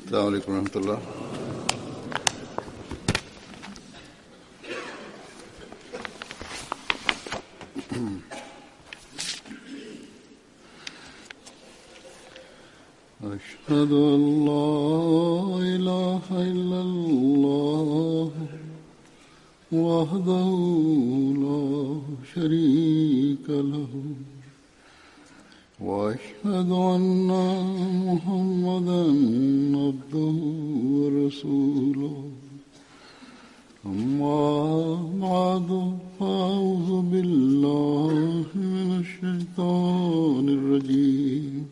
السلام عليكم ورحمة الله. أشهد أن لا إله إلا الله وحده لا شريك له وأشهد أن محمدا عبده ورسوله أما بعد فأعوذ بالله من الشيطان الرجيم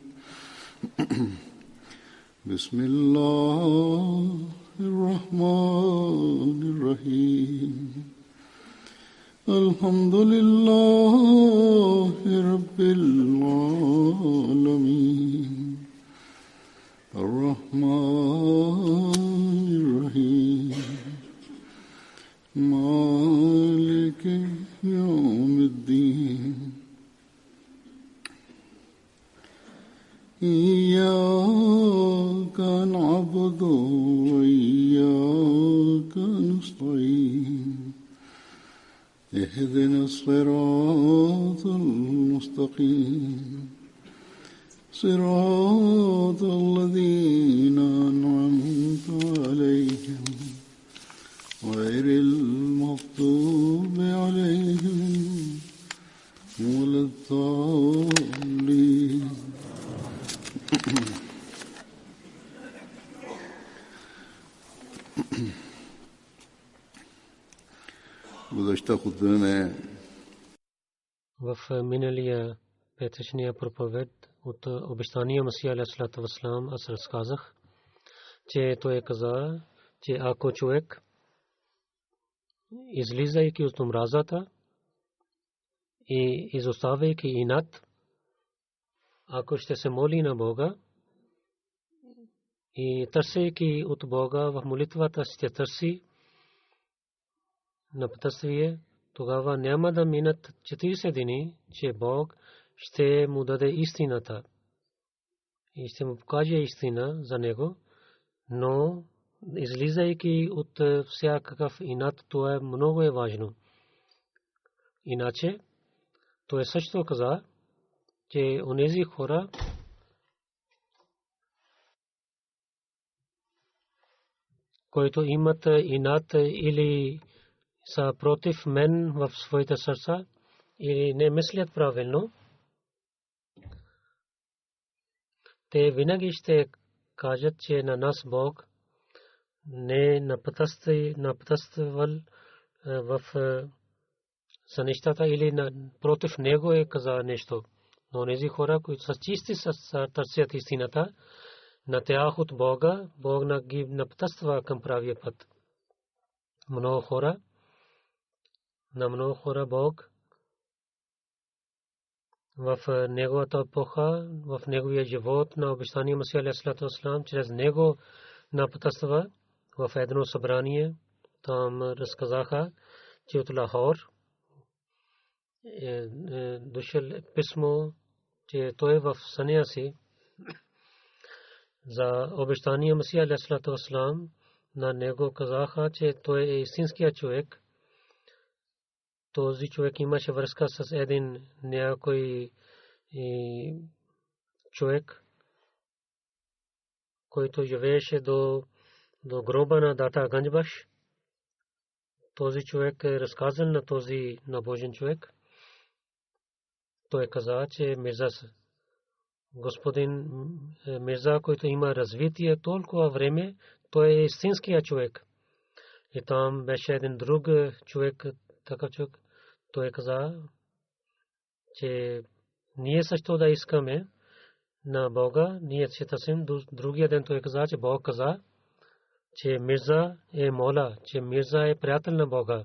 بسم الله الرحمن الرحيم الحمد لله رب العالمين الرحمن الرحيم مالك يوم الدين إياك نعبد وإياك نستعين اهدنا الصراط المستقيم صراط الذين أنعمت عليهم غير المغضوب عليهم ولا الضالين. В миналия петъчния проповед от обещания Масия алейхиссалату вассалам аз разказах, че той каза, че ако човек излизайки от омразата и изоставяйки инат, ако ще се моли на Бога и търсейки от Бога в молитвата ще търси напътствие, тогава няма да минат 40 дни, че Бог ще му даде истината и ще му покаже истина за него, но излизайки от всякакъв инат, това е много важно. Иначе, той също каза, че онези хора, които имат инат или са против мен в своите сърца или не мислят правилно, те винаги ще кажат, че на нас Бог не напътствал в за нещата или против него е каза нещо. Но тези хора, които са чисти, търсят истината, на тях от Бога, Бог ги напътства към правия път. Много хора Бог в неговата епоха, в неговия живот на обещания Масия алейхиссалату вассалам, чрез него напътства. В едно събрание там разказаха, че от Лахор дошъл писмо, че той в съня си за обещания Масия алейхиссалату вассалам, на него казаха, че той е истинският човек. Този човек имаше връзка с един някой човек, който живееше до гроба на Дата Ганджбаш. Този човек е разказан на този набожен човек. Той каза, че господин Мирза, който има развитие толкова време, той е истинският човек. И там беше един друг човек, такъв човек. Той каза, че ние също да искаме на Бога, ние ще търсим. Другия ден той каза, че Бог каза, че Мирза е мола, че Мирза е приятел на Бога.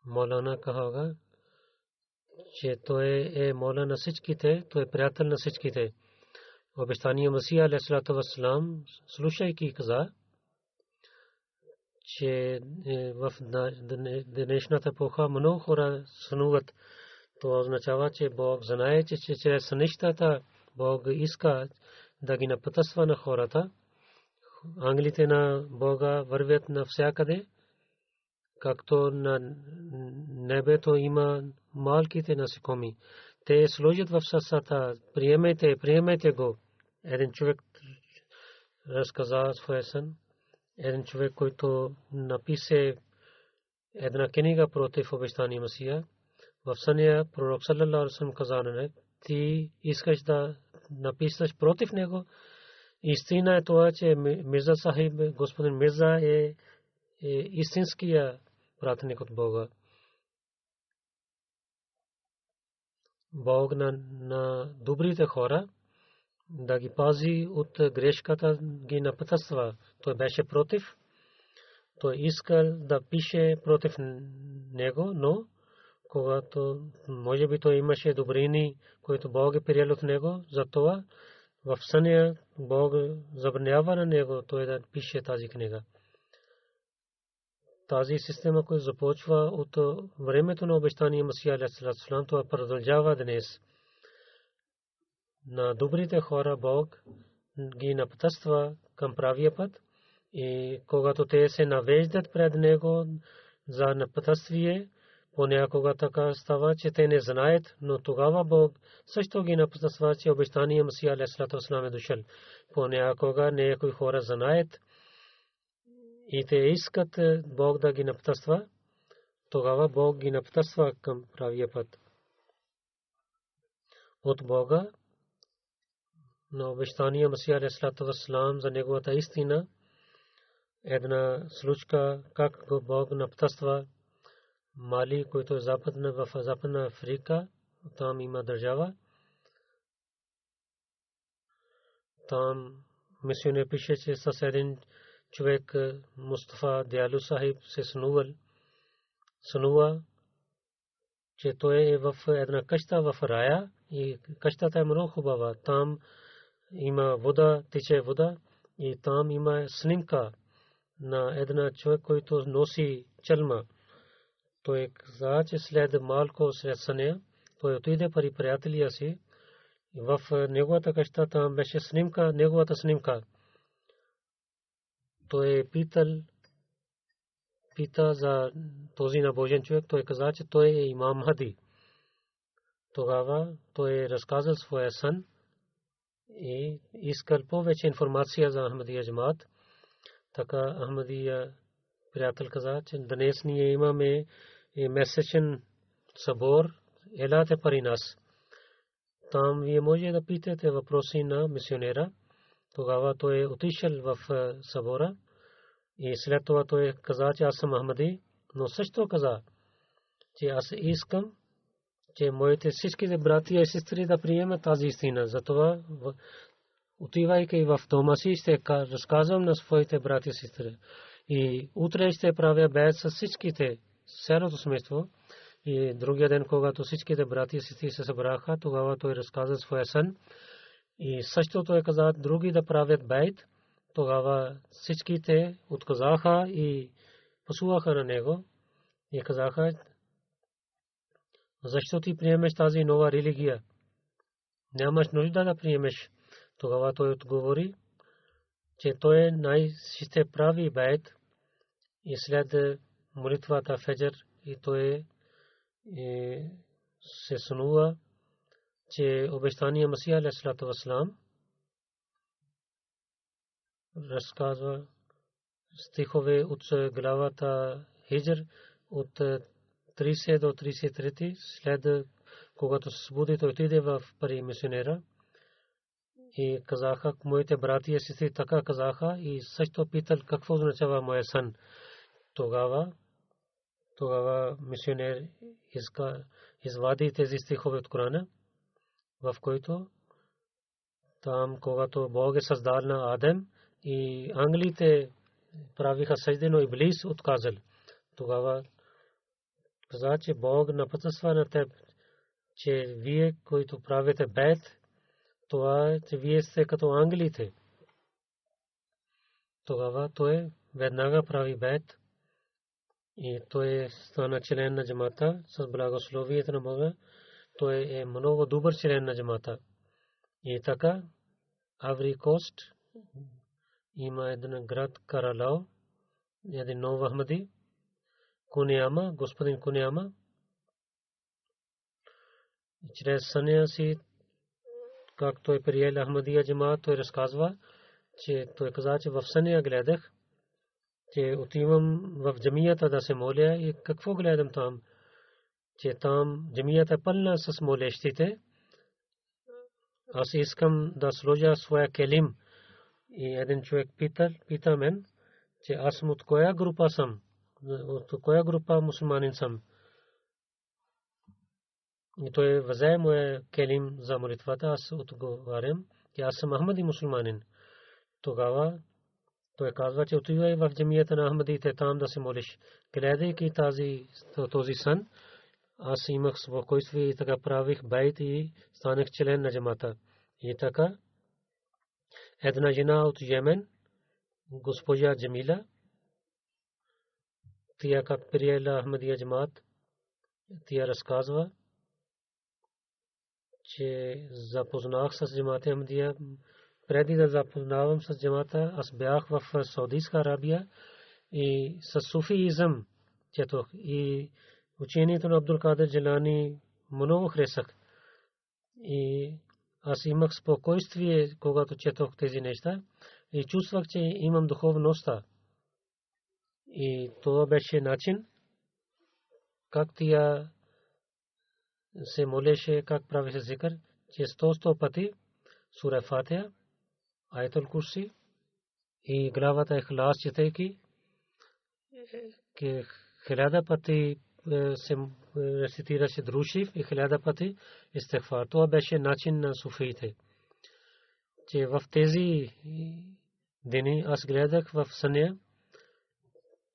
Молана каза, че той е мола на всичките, той е приятел на всичките. Обещания Масия алейхиссалату вассалам, слушайки каза, че в днешната епоха много хора сънуват. Това означава, че Бог знае, че чрез нещата Бог иска да ги напътства на хората. Ангелите на Бога вървят навсякъде, както на небето има малките насекоми. Те служат в сърцата. Приемете го. Един човек разказа своя сън. Един човек, който напише една книга против обещания Месия. В съня пророк саллаллаху алейхи ва саллям каза на него: ти искаш да напишеш против него? Истина е това, че Мирза Сахиб, господин Мирза е истинския пратеник от Бога. Бог на добрите хора да ги пази от грешката, ги напътства. Той беше против. Той искал да пише против него, но когато може би той имаше добрини, които Бог е приел от него, затова в съня Бог забранява на него той да пише тази книга. Тази система, която започва от времето на обещания Месия алейхи салам, това продължава днес. На добрите хора Бог ги напътства към правия път и когато те се навеждат пред него за напътствие, понякога така става, че те не знаят, но тогава Бог също ги напътства, че обещания Месия алейхи салам е дошъл. Понякога някои хора знаят и те искат Бог да ги напътства, тогава Бог ги напътства към правия път. От Бога на обещания Месия алейхи салам за неговата истина, една случка как Бог напътства Мали, който е в Западна Африка, там има държава. Там мисионер пише, че с един човек Мустафа Диалу Сахиб се сънува, че той е в една къща в рая и къщата е много хубава. Там има вода, тече вода и там има снимка на една човек, който носи челма. Той каза, че след малко след съня той отиде при приятелия си. В неговата къща там беше снимка, неговата снимка. Той пита за този набожен човек. Той каза, че той е имам Хади. Тогава той разказал своя сън и искал повече информация за Ахмадия джамаат. Така Ахмадия приятел каза, че днес ние имаме месечен събор, елате при нас. Там вие може да питате въпроси на мисионера. Тогава той отишъл в събора и след това той каза, че аз съм Ахмади, но също каза, че аз искам, че моите всичките братия и сестри да приемат тази истина. Затова отивайки в дома си ще разказвам на своите братия и сестри. И утре ще правя бед с всичките, цялото семейство. И другия ден, когато всичките брати и сестри се събраха, тогава той разказа своя сън. И също той каза други да правят бейт. Тогава всичките отказаха и послушаха на него. И казаха: защо ти приемеш тази нова религия? Нямаш нужда да приемеш. Тогава той отговори, че той най-ще прави бейт и след молитвата феджер и той се сънува, че обещания Месия алейхи вассалам разказва стихове от главата Хиджр от 30 до 33. След когато се събуди, той отиде в при мисионера и казаха: моите братия и сестри така казаха, и също питал какво означава моя сън. Тогава мисионер извади тези стихове от Корана, в който там, когато Бог е създал на Адем и ангелите правиха сажда, но Иблис отказал. Тогава каза, че Бог напътства на теб, че вие, които правите бед, това е, че вие сте като ангелите. Тогава той веднага прави бед и той стана член на джамата с благословието на Бога. Той е много добър член на джамата. И така, Аври Кост има един град Каралао, един нов Ахмади, Куняма, господин Куняма, чрез съня си, как той приел Ахмадия джамаат, той разказва, че той каза, че в съня гледах, че отивам в джамията да се моля и какво гледам там, че там джамията е пълна с молещите. Аз искам да сложа своя келим и един човек пита мен, че аз съм от коя група съм, от коя група мусулманин съм. И той взе моя келим за молитвата, аз отговарям, че аз съм Ахмади мусулманин. Тогава той казва, че отивай в джамията на Ахмадите там да се молиш. Гледайки този сън, аз имах спокойствие и така правих байт и станах член на джамата. И така, една жена от Йемен, госпожа Джамила, тя как приела Ахмадия джамаат, тя разказва, че запознах с джамата Ахмадия. Преди да запознавам с джамата, аз бях в Саудитска Арабия и с суфиизъм четох и учението на Абдул Кадир Джилани много харесах. И аз имах спокойствие, когато четох тези неща и чувствах, че имам духовността. И това беше начин, как тя се молеше, как правеше зикър, че 100 пъти сура Фатиха, Аятул Курси и главата Ихлас четейки, 1000 пъти се рецитираше друшив и 1000 пъти истигфар. Това беше начин на суфиите. Че в тези дни аз гледах в съня,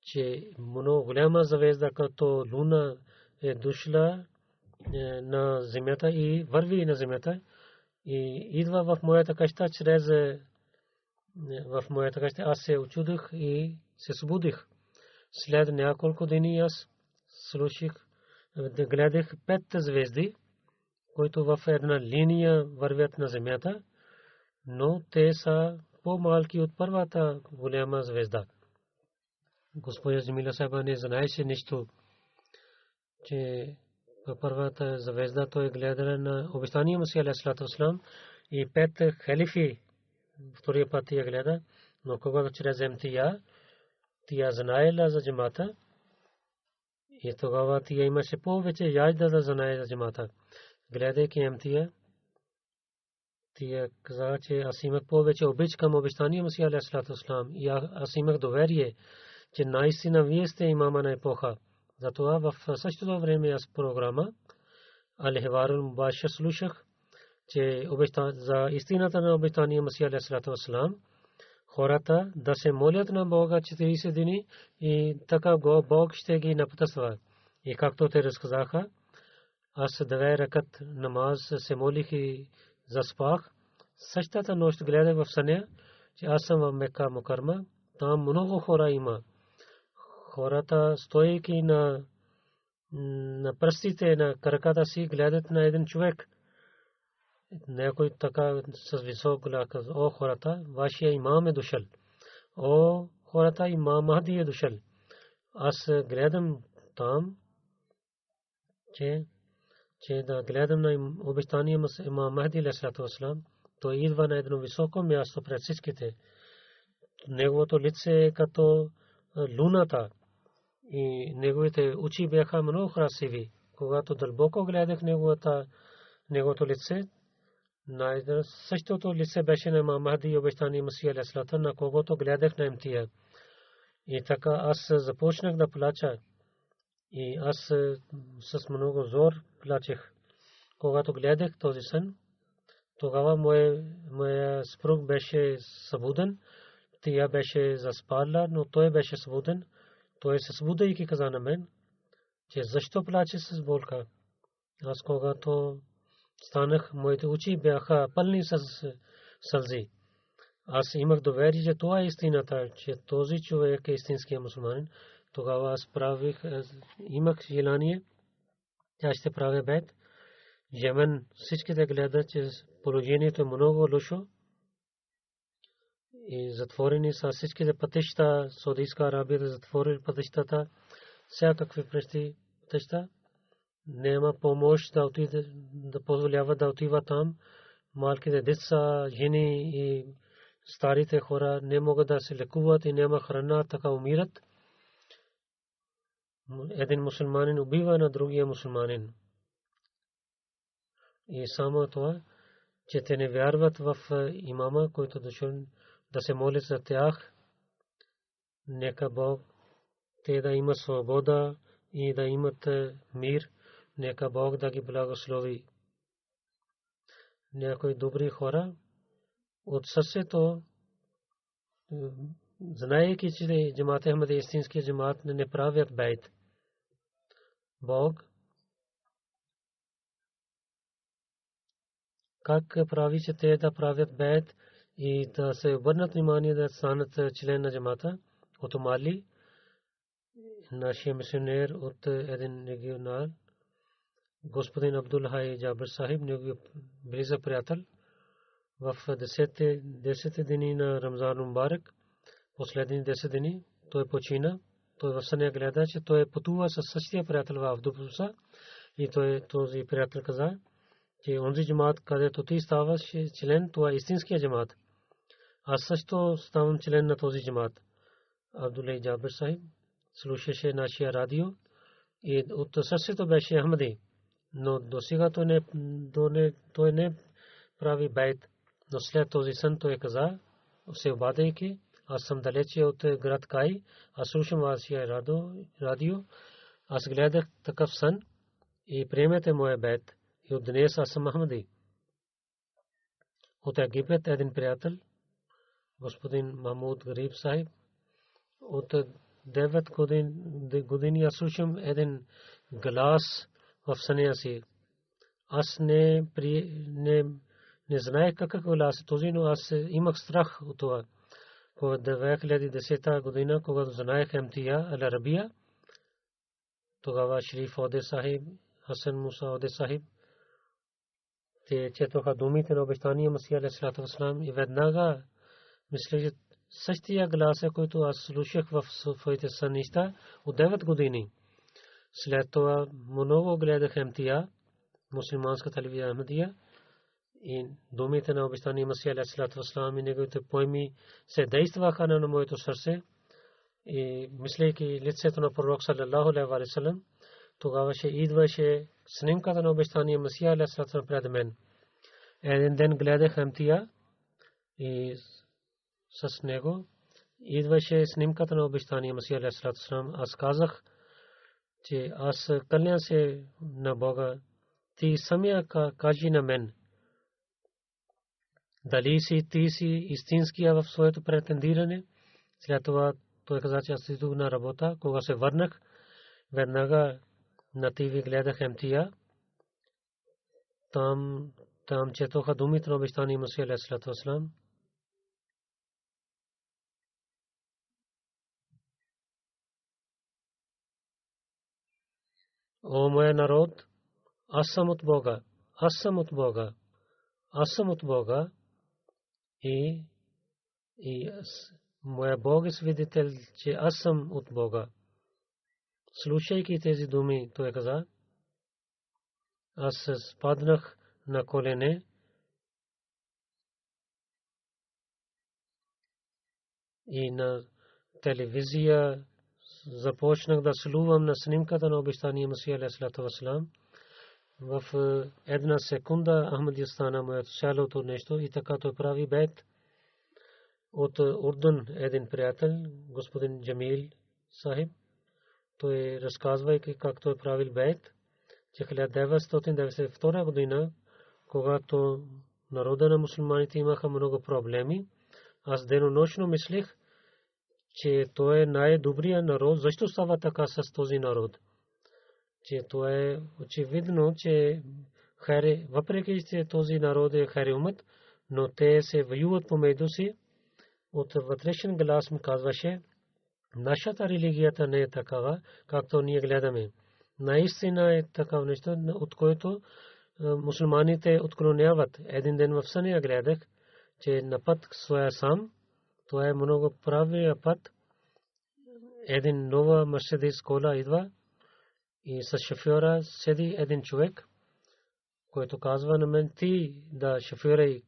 че много голяма звезда като луна е дошла на земята и върви на земята и идва в моята къща в моята къща. Аз се очудих и се събудих. След няколко дни аз гледах 5 звезди, които в една линия вървят на земята, но те са по-малки от първата голяма звезда. Госпожа Джамила Саба не знаеше нищо, че първата звезда той гледала на обещания Масия алейхи салату вассалам и 5 халифи. Втория път я гледа, но когато чрез МТА, тя знаела за джамата и тогава тя имаше повече яжда да знае за джамата. Гледайки МТА, тя каза, че аз имах повече обич към обещания Масия алейхи салату вассалам и аз имах доверие, че наистина вие сте имама на епоха. Затова в същото време аз програма Ал-Хиварул Мубашир слушах, че за истината на обещания Масия алейхи салату вассалам, хората да се молят на Бога 40 дни и така Бог ще ги напътства. И както те разказаха, аз 2 ракат намаз се молих и заспах. Същата нощ гледах в съня, че аз съм в Мека Мукарма, там много хора има. Хората стоейки на пръстите на краката си гледат на един човек. Някой така с висок глас каза: о хората, вашия имам е дошъл. О хората, имам Махди е дошъл. Аз гледам там, че да гледам на обещания имам Махди алейхи салату вассалам. Той идва на едно високо място пред всичките. Неговото лице е като луната и неговите очи бяха много красиви. Когато дълбоко гледах неговото лице, същото лице беше на имам Махди и обещания Масия алейхи салату, на когото гледах на МТА. И така аз започнах да плача. И аз с много зор плачех. Когато гледах този сън, тогава моя съпруг беше събуден. Тя беше заспала, но той беше събуден. Той се събудейки каза на мен, че защо плаче с болка. Аз когато станах, моите очи бяха пълни с сълзи. Аз имах доверие, че това е истината, че този човек е истинския мусулманин. Тогава аз имах желание, тя ще правя бед Йемен всичките гледат, че положението е много лошо и затворени са всичките пътища. Саудитска Арабия да затвори пътищата, всякакви пътища. Няма помощ да отиде, да позволява да отива там. Малките деца, жени и старите хора не могат да се лекуват и няма храна, така умират. Един мусулманин убива на другия мусулманин. И само това, че те не вярват в имама, който дошъл да се моли за тях. Нека Бог те да имат свобода и да имат мир. Нека Бог да ги благослови. Някои добри хора от сърцето, знаейки, че джамат Ахмад е истински джамат, не правят байт. Бог как прави, че те да правят байт и да се обърнат внимание да станат член на джамата. От Мали, нашия мисионер от един регионал, господин Абдул Хай Джабер Сахиб, неговия близък приятел, в 10 дни на Рамзан Мубарак, последни 10 дни, той почина. Той в съня гледа, че той пътува със същия приятел в автобуса и този приятел каза, че онзи джамат, където ти ставаш член, това е истинския джамат. Аз също ставам член на този джамат. Абдул Джабер Сахиб слушаше нашия радио и от сърцето беше Ахмади. Но досега той не прави байт. Но след този сън той каза, се обадейки, аз съм далече от град Кай, аз слушам вашия радио, аз гледах такъв сън и приемете моя байт. И от днес аз съм Ахмади. От Египет един приятел, господин Махмуд Гариб Сахиб, от 9 години аз слушам един глас в съня си. Аз не знаех какъв глас е този, но аз имах страх от това. По 2010 година, когато знаех МТА Ал-Арабия, тогава Шериф Оде Сахиб, Хасан Муса Оде Сахиб, те четоха думите на обещания Масия алейхиссалату вассалам и веднага мисля, че същия глас, който аз слушах в своите сънища от 9 години. След това много гледах МТА, мусулманска телевизия Ахмадия, и думите на обещания Масия алейхиссалату вассалам и неговите поеми се действаха на моето сърце. И мислейки лицето на пророк саллаллаху алейхи ва саллям, тогава ще идваше снимката на обещания Масия алейхиссалату вассалам пред мен. Един ден гледах МТА и с него идваше снимката на обещания Масия алейхиссалату вассалам. Аз казах, че аз кълня се на Бога, ти самия кажи на мен, дали ти си истинския в своето претендиране. След това той каза, че аз идвах на работа. Кога се върнах, веднага на ТВ гледах МТА. Там четоха думите на обещания Масия алейхиссалату вассалам. О моя народ, аз съм от Бога, аз съм от Бога, аз съм от Бога и моя Бог е свидетел, че аз съм от Бога. Слушайки тези думи, той каза, аз спаднах на колене и на телевизия започнах да слувам на снимката на обещания Масия алейхиссалату вассалам. В една секунда Ахмадия стана моето цялото нещо и така той прави бейт. От Урдун един приятел, господин Джамил Сахиб, той разказвайки как той правил бейт, че 1992 година, когато народа на мусулманите имаха много проблеми, аз денонощно мислех, че той е най-добрият народ. Защо става така с този народ? Че то е очевидно, че въпреки че този народ е хайри умът, но те се воюват помежду си. От вътрешен глас ми казваше, нашата религията не е такава, както ние гледаме. Наистина е такава нещо, от което мусулманите отклоняват. Един ден в съня гледах, че на път своя сам, това е много правия път. Един нова Мерседес кола идва и с шофьора седи един човек, който казва на мен: ти да шофирай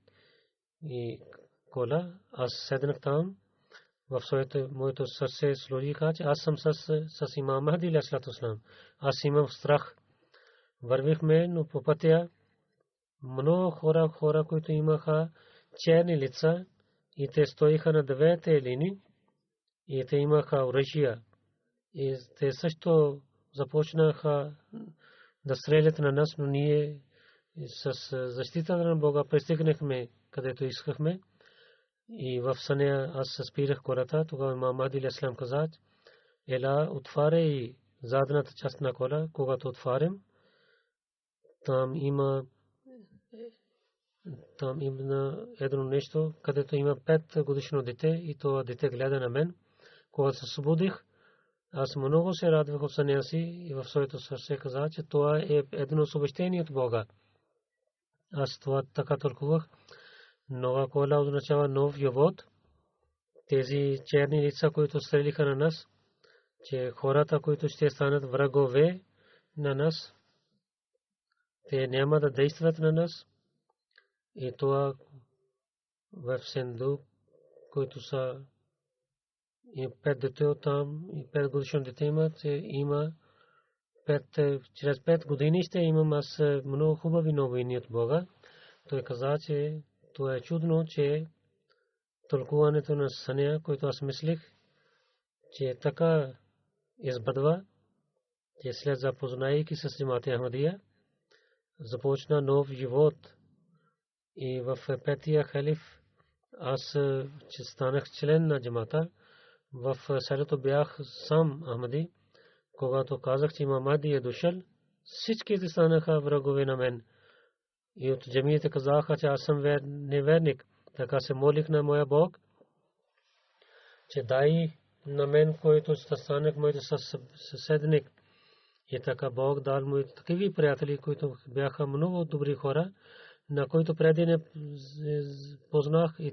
и кола. Аз седнах там, в моето сърце сложиха, че аз съм с имам Махди алейхи салам. Аз имам страх. Вървихме, но по пътя много хора, които имаха черни лица, и те стоиха на двете линии, и те имаха оръжия. И те също започнаха да стрелят на нас, но ние с защитата на Бога пристигнахме където искахме. И в съня аз спирах колата. Тогава имам Махди алейхи салам каза: ела, отваряй задната част на кола. Когато отварям, там има едно нещо, където има 5 годишно дете, и това дете гледа на мен. Когато се събудих, аз много се радвах от съня си и в своето сърце каза, че това е едно съобщение от Бога. Аз това така тълкувах. Нова кола означава нов живот. Тези черни лица, които стрелиха на нас, че хората, които ще станат врагове на нас, те няма да действат на нас. И това в Сендук, които са и 5 дете там, и 5 годишно дете имат, има 5, чрез 5 години ще имам аз много хубави новини от Бога. Той каза, че това е чудно, че тълкуването на съня, който аз мислих, че така избъдва, че след запознайки с Джамат Ахмадия, започна нов живот. И в петия халиф аз станах член на джамата. В селото бях сам Ахмади. Когато казах, че имам Махди е дошъл, всичките станаха врагове на мен. И от джамиите казаха, че аз съм неверник. Така се молих на моя Бог, че дай на мен, който ще станах моите съседник. И така Бог дал моите такива приятели, които бяха много добри хора, на които преди не познах, и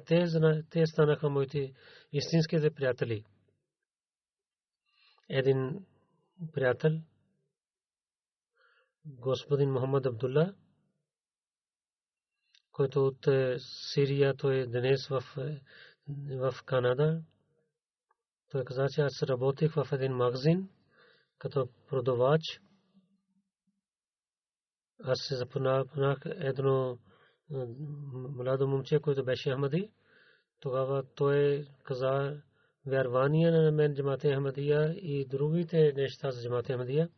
те станаха моите истинските приятели. Един приятел, господин Мохамед Абдулла, който от Сирия, той е днес в Канада. Той каза, че аз работих в един магазин като продавач. Аз се запознах едно младо момче, което беше Ахмади. Тогава той каза вярвания на мен Джамат Ахмадия и другите неща за Джамат Ахмадия.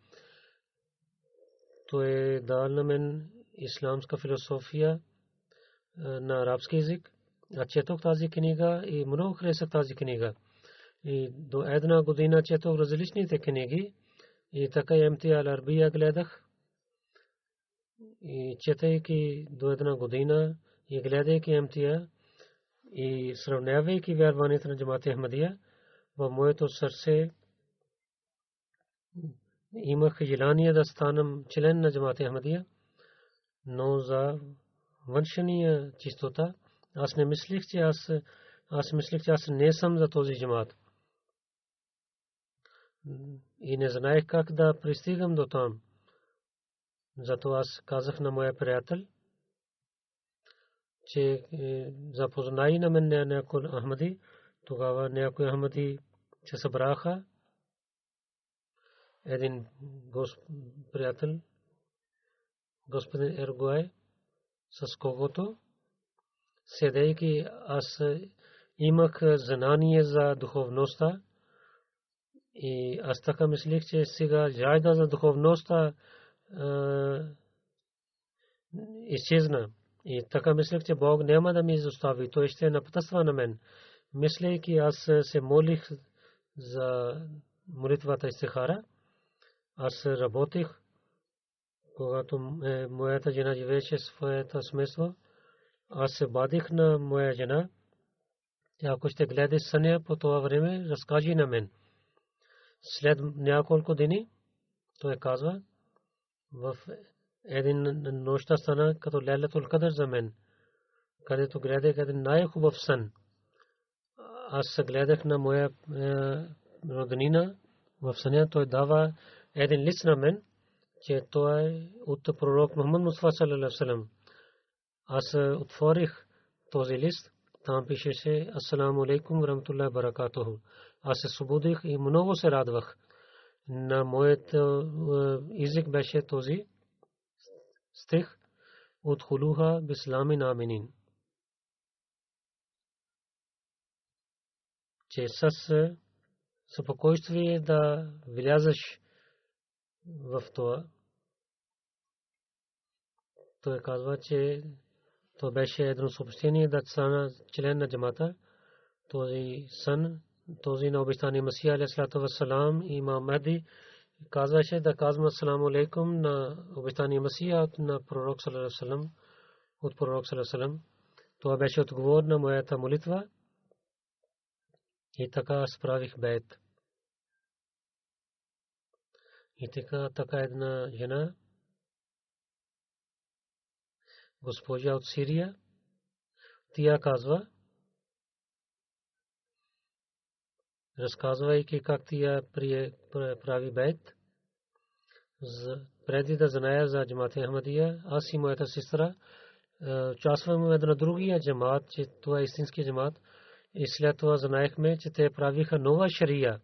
Той дал на мен исламска философия на арабски език. Аз четох тази книга и много харесах тази книга. И до една година четох различните книги. И така МТ Ал-Арбия гледах. И четейки до една година и гледайки МТА и сравнявайки вярването на Джамат Ахмадия, в моето сърце имах желание да станам член на Джамат Ахмадия, но за външния чистота аз не мислих, че аз не съм за този джамат. И не знаех как да пристигам до там. Зато аз казах на моя приятел, че запознай на мен някой Ахмади. Тогава някой Ахмади се събраха. Един приятел, господин Ергой, с когото седейки аз имах знание за духовността. И аз така мислих, че сега жажда за духовността изчезна. И така мислех, че Бог няма да ми изостави. Той ще напътства на мен. Мислейки, аз се молих за молитвата истихара. Аз работих, когато моята жена живееше своето семейство. Аз се бадих на моя жена. Ако ще гледаш съня по това време, разкажи на мен. След няколко дни той казва, в Един нощта стана като Лейлатул Кадър за мен, където гледах един най-хубав сън. Аз гледах на моя роднина в съня, той дава един лист на мен, че той е от пророк Мухаммад Мустафа саллаллаху алейхи ва саллям. Аз отворих този лист, там пишеше Асаламу алейкум ва рахматуллахи ва баракатуху. Аз се събудих и много се радвах. На моят език беше този стих от хулуха бисламин аминин, че с спокойствие да влязеш в това. Той казва, че то беше едно съобщение да стана член на джамата. Този сън, този на обещания Масия алейхиссалату вассалам и Мухаммади казваше да казвам асаламу алейкум на обещания Масия на пророк саллаллаху алейхи ва саллям, от пророк саллаллаху алейхи ва саллям. Това беше отговор на моята молитва и така справих бейт. И така една жена, госпожа от Сирия, тя казва, разказвайки как тя прави бейт, преди да зная за джамат Ахмадия, аз и моята сестра участваме в една другия джамат, че това е истински джамат, и след това знаехме, че те правиха нова шария.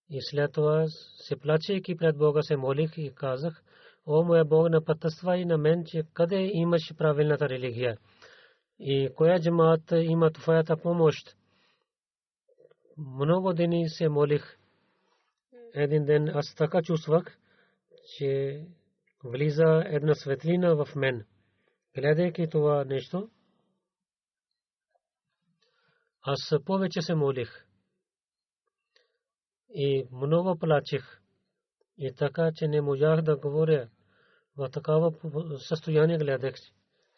И след това се плачейки пред Бога се молих и казах: о моя Бог, напътствай на мен, че къде имаш правилната религия и коя джамат има твоята помощ. Много дни се молих. Един ден аз така чувствах, че влиза една светлина в мен. Гледайки това нещо, аз повече се молих и много плачех. И така, че не можах да говоря. В такава състояние гледах.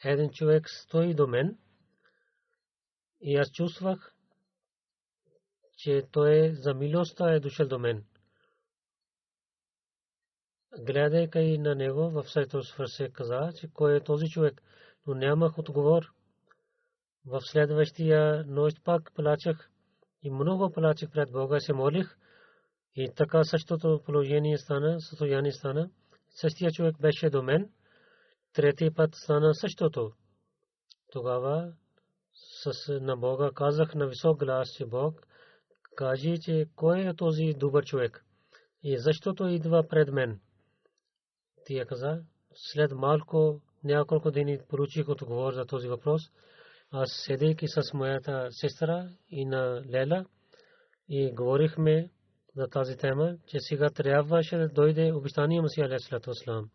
Един човек стои до мен и аз чувствах, че той за милостта е дошъл до мен. Гледайки на него, в сайто се каза, че кой е този човек, но нямах отговор. В следващия нощ пак плачех и много плачех пред Бога, се молих. И така същото положение стана, състояние стана. Същия човек беше до мен. Трети път стана същото. Тогава на Бога казах на висок глас, че Бог кажи, че кой е този добър човек и защото идва пред мен. Тя каза, след малко, няколко дни получих отговор за този въпрос. Аз седейки с моята сестра и на Лейла и говорихме за тази тема, че сега трябваше да дойде обещания Масия алейхиссалату вассалам.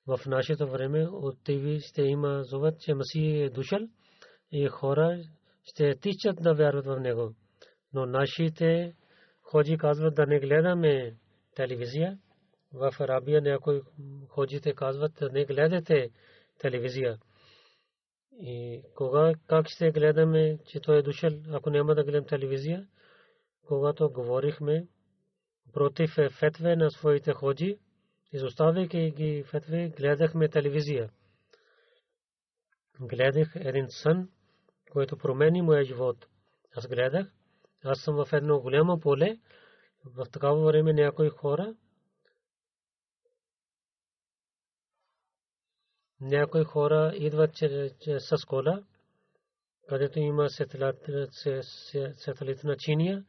В нашето време от ТВ ще има зовът, че Масия е дошъл и хора ще тичат да вярват в него. Но нашите ходжи казват да не гледаме телевизия. В Арабия някои ходжите казват да не гледате телевизия. И как ще гледаме, че той е дошъл, ако няма да гледам телевизия? Когато говорихме против фетве на своите ходжи, изоставяйки ги фетве, гледахме телевизия. Гледах един сън, който промени моя живот. Аз гледах, аз съм в едно голямо поле, в такава време някои хора идват с кола, където има сателитна чиния.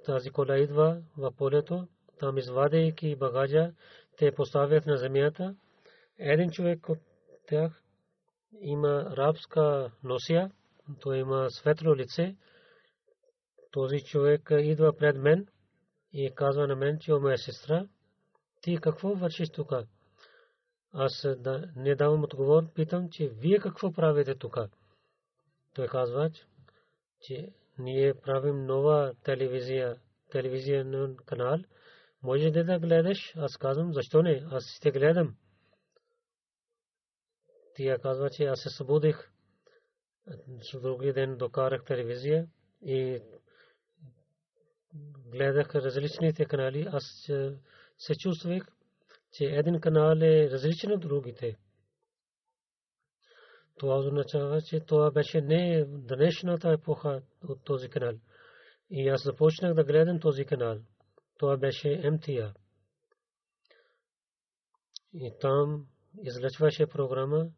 Тази кола идва в полето, там извадейки багажа, те поставят на земята. Един човек от тях има арабска носия, той има светло лице. Този човек идва пред мен и казва на мен, че о моя сестра, ти какво вършиш тук? Аз не давам отговор, питам, че вие какво правите тук? Той казва, че ние правим нова телевизионен канал. Може да гледаш? Аз казвам, защо не? Аз ще гледам. Тя казва, че аз се събудих. Другия ден докарах телевизия и гледах различните канали. Аз се чувствах, че един канал е различен от другите. Това означава, че това беше не днешната епоха от този канал. И аз започнах да гледам този канал. Това беше МТА. И там излъчваше програма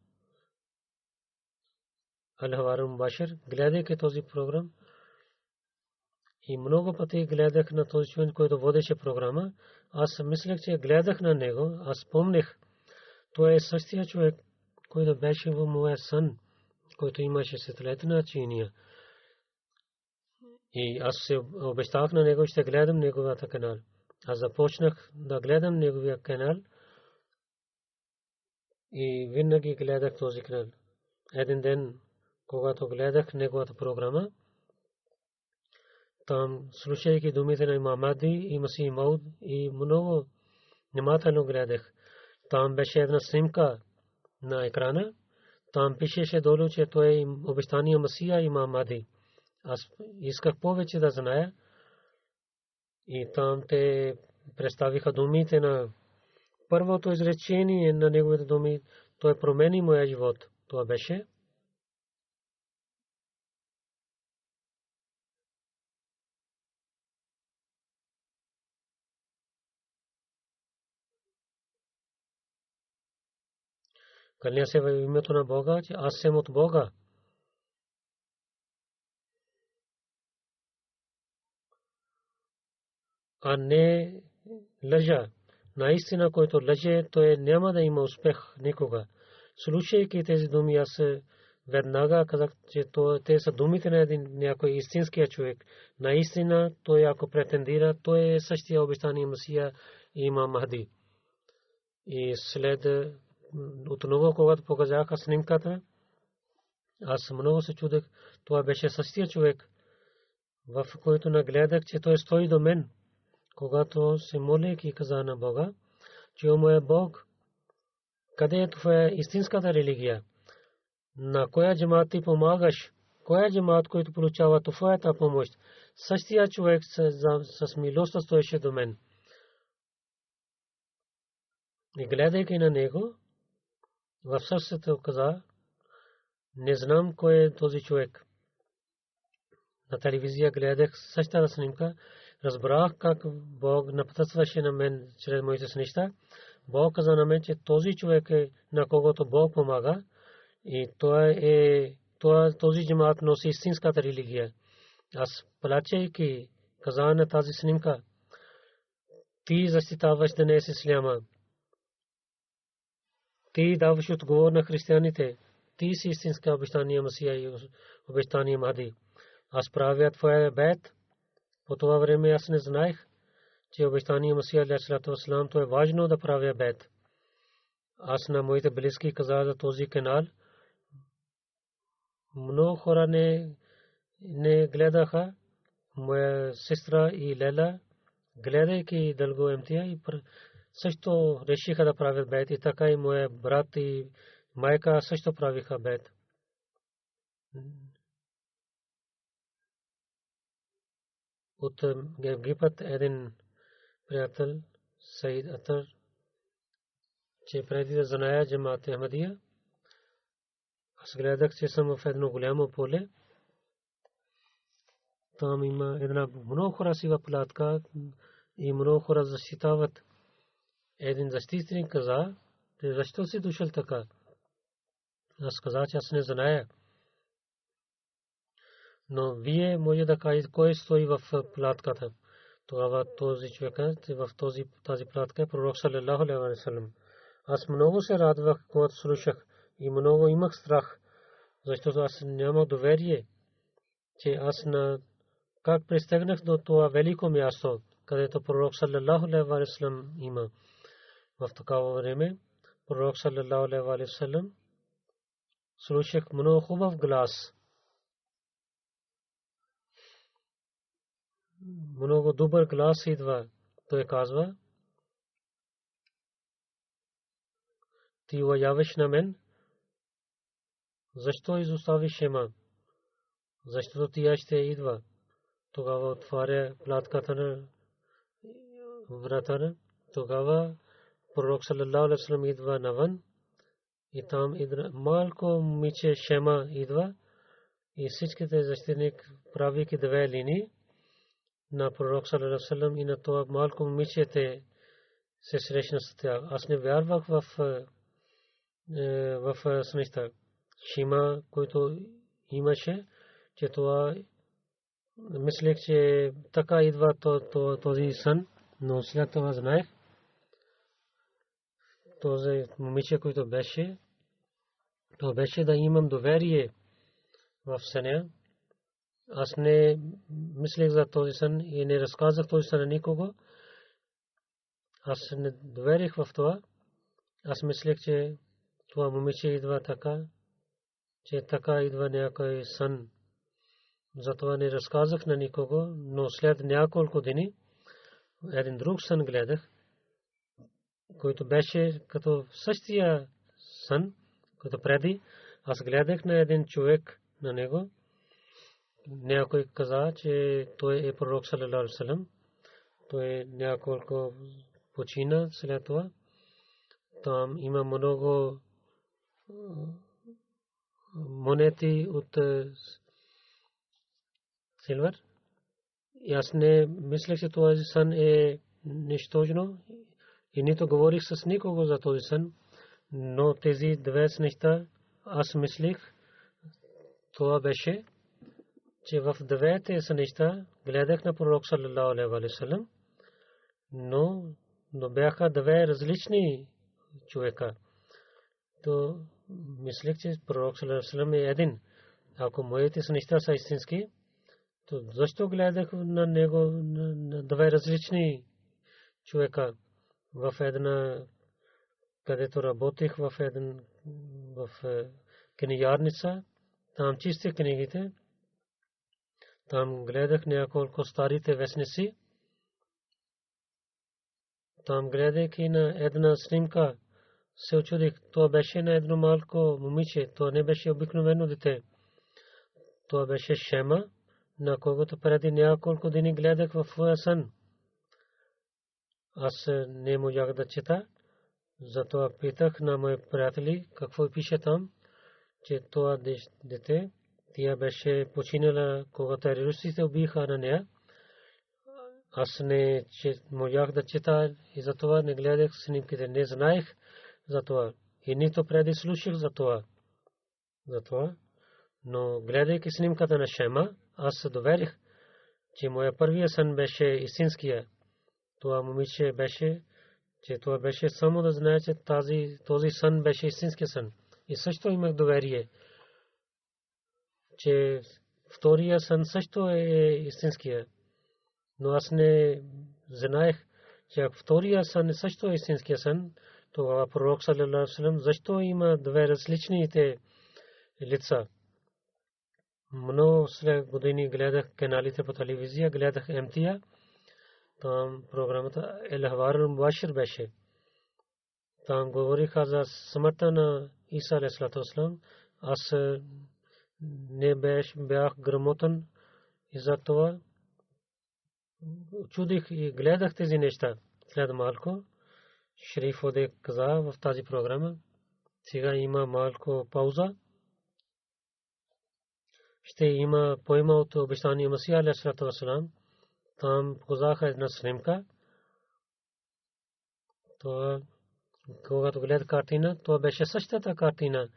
Ал-Хавар Мубашир. Гледайки този програм, и много пъти гледах на този човек, който водеше програма. Аз мислех, че гледах на него. Аз спомних, той е същия човек, който беше в моя сън, който имаше светлетна чиния. И аз се обещах на него, ще гледам неговата канал. Аз започнах да гледам неговия канал и винаги гледах този канал. Един ден, когато гледах неговата програма, там слушайки думите на имам Махди и Масих Мауд и много внимателно гледах. Там беше една снимка на екрана. Там пишеше долу, че той е обещания Масия имам Махди. Аз исках повече да зная. И там те представиха думите на първото изречение на неговите думи. Той промени моя живот. Това беше: кълня се в името на Бога, че аз съм от Бога. А не лъжа. Наистина, който лъже, той няма да има успех никога. Слушайки тези думи, аз веднага казах, че те са думите на един някой истинския човек. Наистина, той ако претендира, той е същия обещания Масия и имам Махди. И след отново, когато показаха снимката, аз много се чудех. Това беше същия човек, в който нагледах, че той стои до мен. Когато се молех и каза на Бога, че о моя Бог, къде е твоя истинската религия? На коя джамат ти помагаш? Коя джамат, който получава твоята помощ? Същия човек с милостта стоеше до мен. И гледайки на него, в сърцето каза: не знам кой е този човек. На телевизия гледах същата снимка. Разбрах как Бог напътстваше на мен чрез моите сънища. Бог каза на мен, че този човек е, на когото Бог помага, и този джамат носи истинската религия. Аз плачейки каза на тази снимка: ти защитаваш днес исляма. Ти даваш отговор на християните. Ти си истинска обещания Масия и обещания Махди. Аз правя твоя бейт. По това време аз не знаех, че обещания Масия алейхиссалату вассалам, то е важно да правя бейт. Аз на моите близки казах за този канал. Много хора не гледаха. Моя сестра и Лела, гледайки дълго МТА, и също решиха да правят бейт. И така и моя брат и майка също правиха бейт. От Египет един приятел, Саид Атар, че преди да знае джамат Ахмадия, аз гледах, че съм в едно голямо поле. Там има една много хора сива платка и много хора защитават. Един защитник каза: защо си дошъл така? Аз казах, че аз не зная. Но вие може да кажете кой стои в платката. Тогава този човек в тази платка е пророк саллалаху алейхи ва саллям. Аз много се радвах, когато слушах, и много имах страх, защото аз нямах доверие, че аз как пристигнах до това велико място, където пророк саллалаху алейхи ва саллям има. В такава време пророк саллалаху алейхи ва саллям слушах много хубав глас. Много добър глас идва. Той казва: ти уважаваш на мен, защо изоставиш Шема? Защото тя ще идва. Тогава отваря платката на вратата. Тогава пророк саллаллаху алейхи вассалам идва навън и там малко момиче Шема идва и всичките защитник правейки две линии на пророк саллаллаху алейхи вассалам и на това малко момиче се срещна с тях. Аз не вярвах в сънища. Шима, който имаше, че това мислех, че така идва този сън, но след това знаех този момиче, който беше, то беше да имам доверие в съня. Аз не мислех за този сън и не разказах този сън на никого. Аз не доверих в това. Аз мислех, че това момиче идва така, че така идва някой сън. Затова не разказах на никого, но след няколко дни един друг сън гледах, който беше като същия сън, като преди. Аз гледах на един човек на него. Някой каза, че той е пророк саллаллаху алейхи вассалам. Той няколко почина след това. Там има много монети от силвер. И аз не мислех, че този сън е нищожно и нито говорих с никого за този сън, но тези две неща аз мислих, това беше, че в двете неща гледах на пророк саллаллаху алейхи вассалам, но бяха две различни човека. То мислех, че пророк саллаллаху алейхи вассалам е един. Ако моите неща са истински, то защо гледах на него на две различни човека? В една, където работех, в книгарница, там чистих книгите, там гледах няколко старите вестници, там гледайки на една снимка, се очудих, това беше на едно малко момиче, това не беше обикновено дете, това беше Шема, на когото преди няколко дни гледах в своя сън. Аз не можах да чета, затова питах на мои приятели какво пише там, че това дете, тя беше починала, когато терористите убиха на нея. Аз не можах да чета и затова не гледах снимките, не знаех за това и нито преди слушах за това. Но гледайки снимката на Шема, аз се доверих, че моя първия сън беше истинския. Това момиче беше, че това беше само да знае, че този сън беше истинския сън. И също имах доверие, че втория сън също е истинския. Но аз не знаех, че ако втория сън също е истинския сън, тогава пророк саллаллаху алейхи вассалам защо има две различните лица. Много след години гледах каналите по телевизия, гледах МТА. Там програмата Ел-Хавар Мубашир беше. Там говориха за смъртта на Иса алейхи салам. Аз не бях грамотен и за това чудих и гледах тези неща. След малко Шериф Оде каза в тази програма, сега има малко пауза. Ще има поема от обещания Масия алейхи салам. Там показаха една снимка. Това, когато гледах картина, това беше същата картина,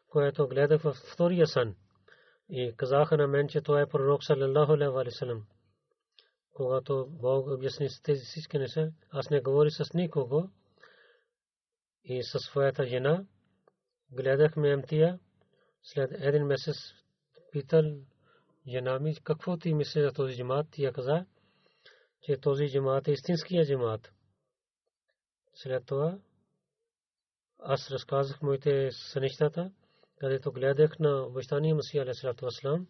която гледах във втория сън. И казаха на мен, че това е пророк саллаллаху алейхи вассалам. Когато Бог обясни тези всички неща, аз не говорих с никого и със своята жена гледахме МТА. След един месец питал жена ми, какво ти мисли за този джамаат? Тя каза, че този джамаат е истинския джамаат. След това аз разказах моите сънищата, където гледах на обещания Масия алейхи вассалам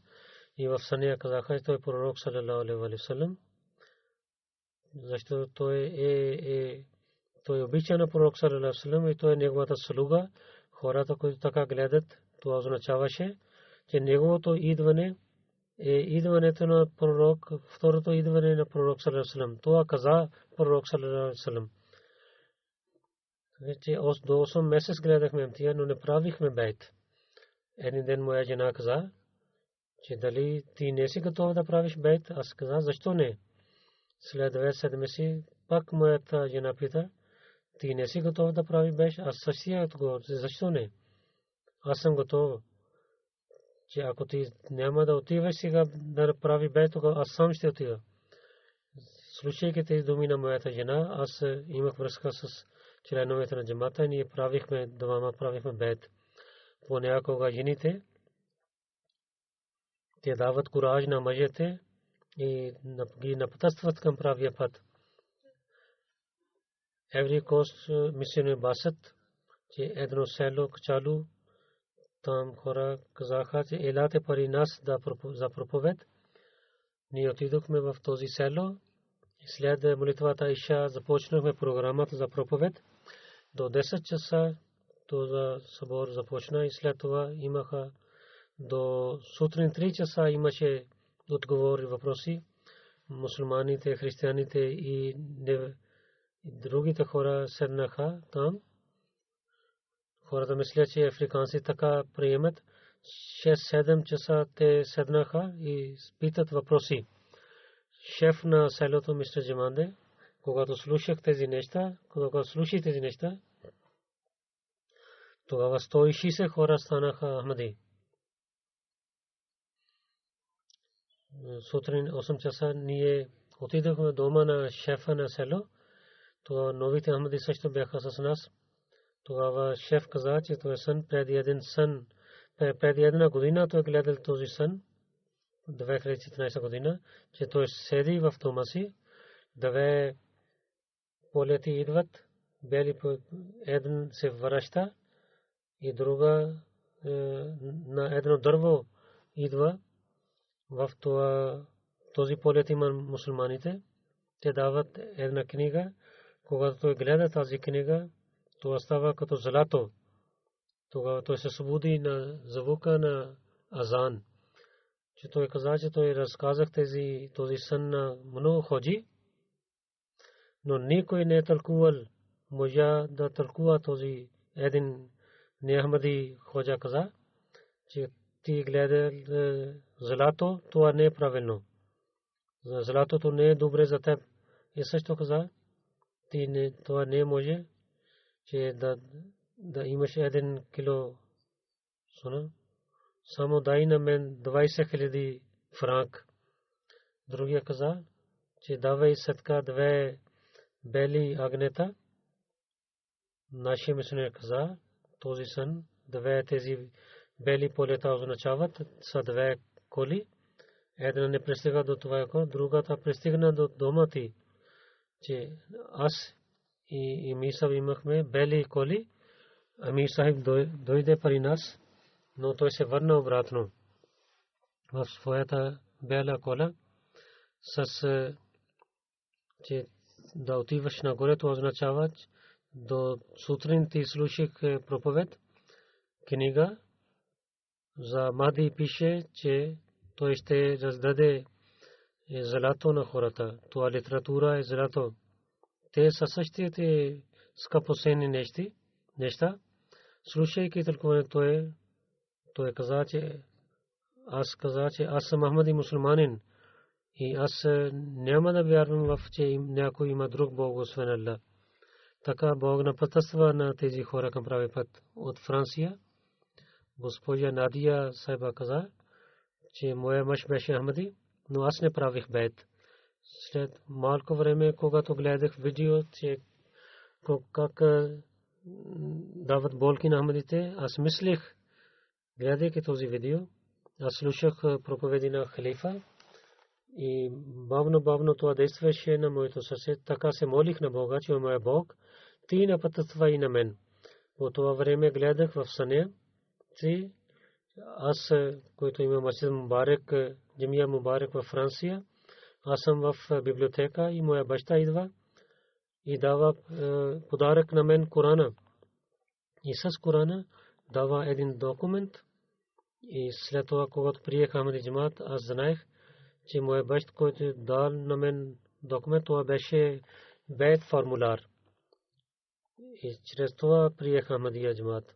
и в съня казаха, че той е пророк саллаллаху алейхи вассалам. Защото той е обича на пророк саллаллаху алейхи вассалам и той е неговата слуга. Хората, които така гледат, това означаваше, че неговото идване е идването на пророк, второто идване на пророк саллаллаху алейхи вассалам. Това каза пророк саллаллаху алейхи вассалам. Вече до 8 месец гледахме Амтия, но не правихме бейт. Един ден моя жена каза, че дали ти не си готов да правиш бейт? Аз каза, защо не? След 2 седмици пак моята жена пита, ти не си готов да правиш бейт? Аз същия отговор, защо не? Аз съм готов, че ако ти няма да отиваш сега да прави бейт, тогава аз сам ще отида. Слушайки тези думи на моята жена, аз имах връзка с членовете на джамата и ние правихме бейт. Понякога жените те дават кураж на мъжете и ги напътстват към правия път. Every Coast мисионер басът, че едно село Кчалу, там хора казаха, че елате пари нас за проповед. Ние отидохме в този село. След молитвата Иша започнахме програмата за проповед. До 10 часа този събор започна и след това имаха до сутрин 3 часа имаше отговори въпроси. Мусулманите, християните и другите хора седнаха там. Хората мислят, че африканци така приемат. 6-7 часа те седнаха и питат въпроси. Шеф на селото мистер Джаманде, когато слушах тези неща, тогава 160 хора станаха Ахмади. Сутрин 8 часа ние отидохме дома на шефа на село. Тогава новите Ахмади също бяха с нас. Тогава шеф каза, че той сън преди една година той гледал този сън, 2014 година, че той седи в дома си, 2 полети идват, един се връща и друга на едно дърво идва. В този полет има мусулманите. Те дават една книга. Когато той гледа тази книга, това става като злато. Тогава той се събуди на звука на азан. Че той каза, че той разказах този сън на много ходжи, но никой не е тълкувал, може да тълкува този един неахмади ходжа каза, че ти гледа злато, това не е правилно. Златото не е добре за теб. И също каза, това не може, че да имаш 1 кило суна. Само дай на мен 20,000 франк. Другия каза, че давай садка 2 бели агнета. Нашия мисионер каза, този сън, 2 тези бели полета означават са 2 коли. Една не пристига до това, другата пристигна до дома ти. Че аз и Мисав имахме бели коли. Амир Сахиб дойде при нас, но той се върна обратно в своята бела кола, че да отиваш нагоре, това означава, до сутрин ти слушах проповед. Книга за Махди пише, че той ще раздаде злато на хората. Това литература е злато. Те са същите скъпоценни неща. Слушайки тълкуването той каза, че аз съм Ахмади мусулманин и аз няма да вярвам че някой има друг Бог освен Аллах. Така Бог напътства на тези хора към прави път. От Франция госпожа Надия Сайба каза, че моя мъж беше Ахмади, но аз не правих бейт. След малко време, когато гледах видео, че как дават болки на Ахмадите, аз мислех, гледайки този видео, аз слушах проповеди на халифа и бавно това действаше на моето сърце. Така се молих на Бога, че моя Бог, ти напътства и на мен. По това време гледах в съня, че аз, който има масjid Мубарек, Джамия Мубарек във Франция, аз съм в библиотека и моя баща идва и дава подарък на мен Корана. И с Корана дава един документ. И след това, когато приех Ахмади джамат, аз знаех, че моя баща, който дал на мен документ, това беше бейт формуляр. И чрез това приеха Ахмадия джамат.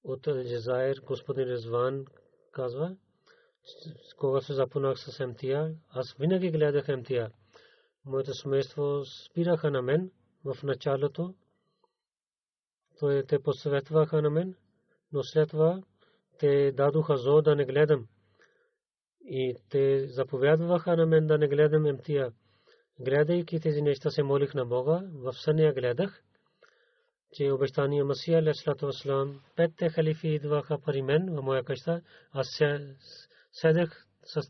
От Джазайр господин Резван казва, когато се запознах с МТА, аз винаги гледах МТА. Моето семейство спираха на мен в началото. Те посъветваха на мен, но след това те дадоха зор да не гледам. И те заповядваха на мен да не гледам МТА. Гледайки тези неща се молих на Бога. В съня гледах, че обещания Масия алейхиссалату вассалам, 5 халифи идваха при мен в моя къща. Аз седех с...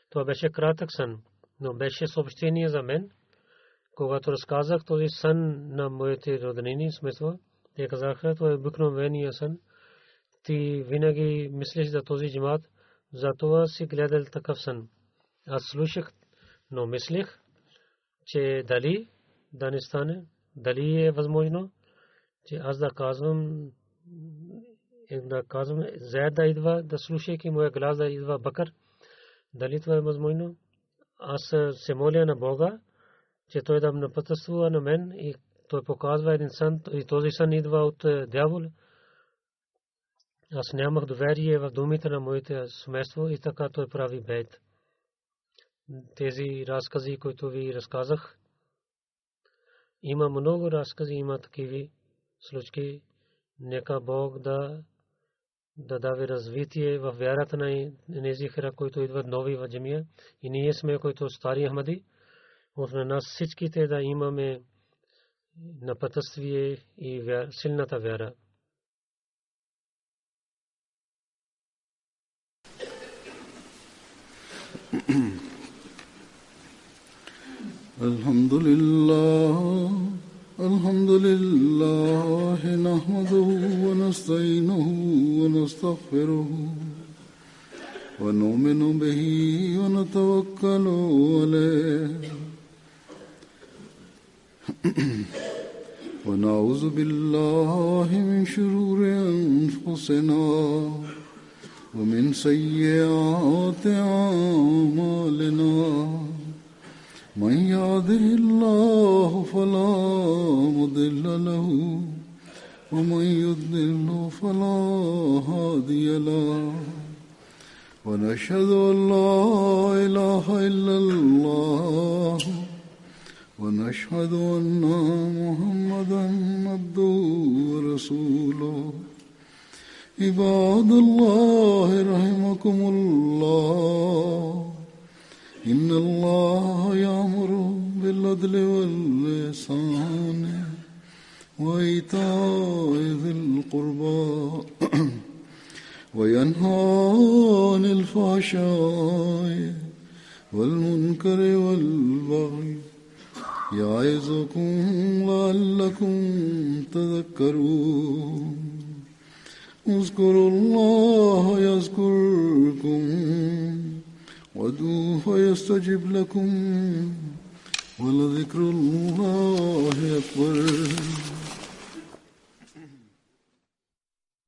Това беше кратък сън, но беше съобщение за мен. Когато разказах този сън на моите роднини, смисъл, те казаха, това е обикновения сън. Ти винаги мислиш за този джамат, затова си гледал такъв сън. Аз слушах, но мислех, че дали да не стане, дали е възможно, че аз да казвам Зайд да идва, да слушайки моя глас да идва Бакър, дали това е възможно. Аз се моля на Бога, че той да напътствува на мен и той показва един сън и този сън идва от дявол. Аз нямах доверие в думите на моите семейство и така той прави бейт. Тези разкази, които ви разказах, има много разкази, има такива случаи. Нека Бог да даде развитие в вярата на тези хора, които идват нови в джамия. И ние сме, които стари Ахмади, от нас всичките да имаме напътствие и силната вяра. الحمد لله نحمده ونستعينه ونستغفره ونؤمن به ونتوكل عليه ونعوذ بالله من شرور أنفسنا ومن سيئات أعمالنا من يهده الله فلا مضل له ومن يضلل فلا هادي له ونشهد أن لا إله إلا الله ونشهد أن محمدا عبده ورسوله عباد الله رحمكم الله إن الله يأمر بالعدل والإحسان وإيتاء ذي القربى وينهى عن الفحشاء والمنكر والبغي يعظكم لعلكم تذكرون اذكروا الله يذكركم وادعوه يستجب لكم ولذكر الله أكبر